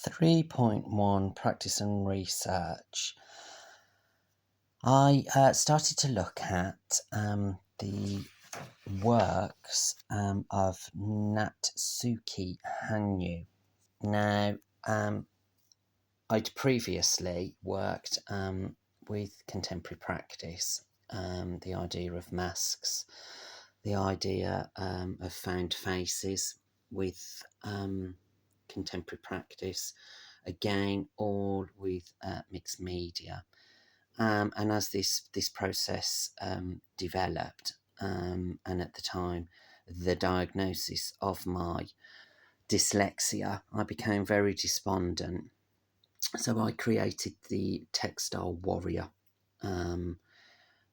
3.1 Practice and Research. I started to look at the works of Natsuki Hanyu. Now, I'd previously worked with contemporary practice, the idea of masks, the idea of found faces with contemporary practice, again, all with mixed media. And as this process developed, and at the time, the diagnosis of my dyslexia, I became very despondent. So I created the textile warrior.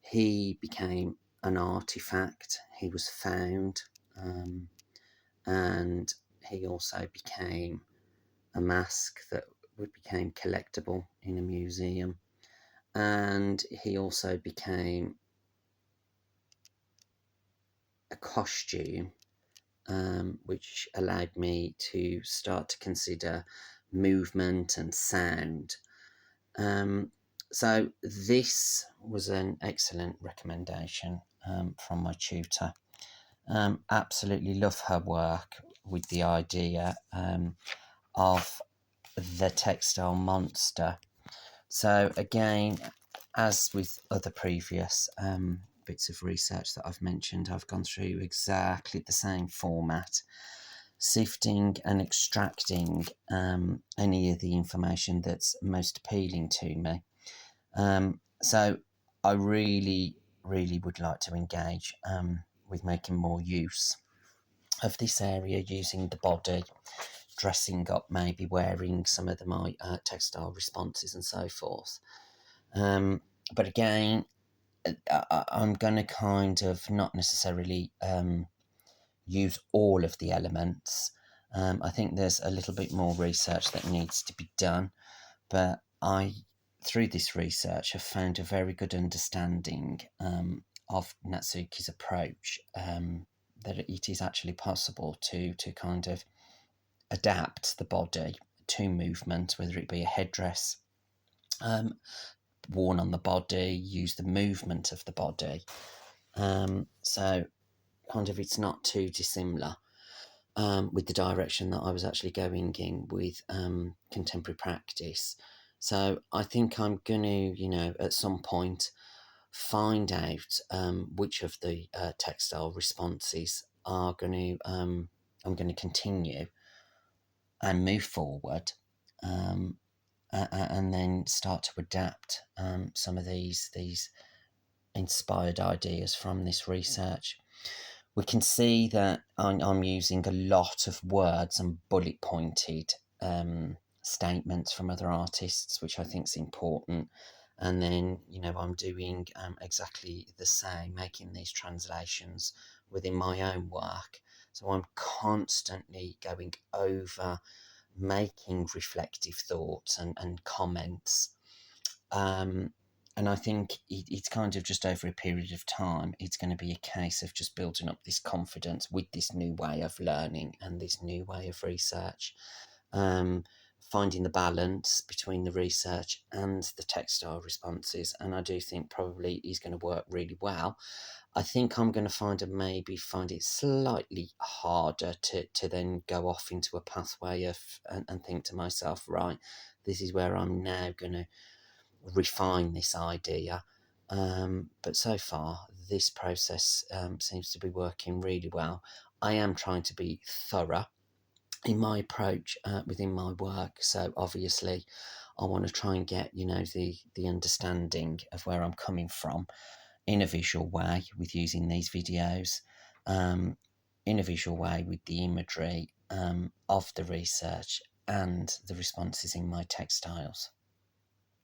He became an artifact. He was found, and he also became a mask that became collectible in a museum. And he also became a costume, which allowed me to start to consider movement and sound. So this was an excellent recommendation from my tutor. Absolutely love her work with the idea of the textile monster. So again, as with other previous bits of research that I've mentioned, I've gone through exactly the same format, sifting and extracting any of the information that's most appealing to me. So I really would like to engage with making more use of this area, using the body, dressing up, maybe wearing some of my textile responses and so forth. But again, I'm going to kind of not necessarily use all of the elements. I think there's a little bit more research that needs to be done, but through this research, have found a very good understanding of Natsuki's approach, that it is actually possible to kind of adapt the body to movement, whether it be a headdress worn on the body, use the movement of the body. So kind of it's not too dissimilar with the direction that I was actually going in with contemporary practice. So I think I'm going to, at some point, find out which of the textile responses are going to I'm going to continue and move forward, and then start to adapt some of these inspired ideas from this research. We can see that I'm using a lot of words and bullet pointed statements from other artists, which I think is important. And then, I'm doing exactly the same, making these translations within my own work. So I'm constantly going over, making reflective thoughts and comments. And I think it's kind of just over a period of time, it's going to be a case of just building up this confidence with this new way of learning and this new way of research, finding the balance between the research and the textile responses. And I do think probably is going to work really well. I think I'm going to find it slightly harder to then go off into a pathway of and think to myself, right, this is where I'm now going to refine this idea. But so far, this process seems to be working really well. I am trying to be thorough in my approach within my work. So obviously, I want to try and get the understanding of where I'm coming from in a visual way with using these videos, in a visual way with the imagery of the research and the responses in my textiles.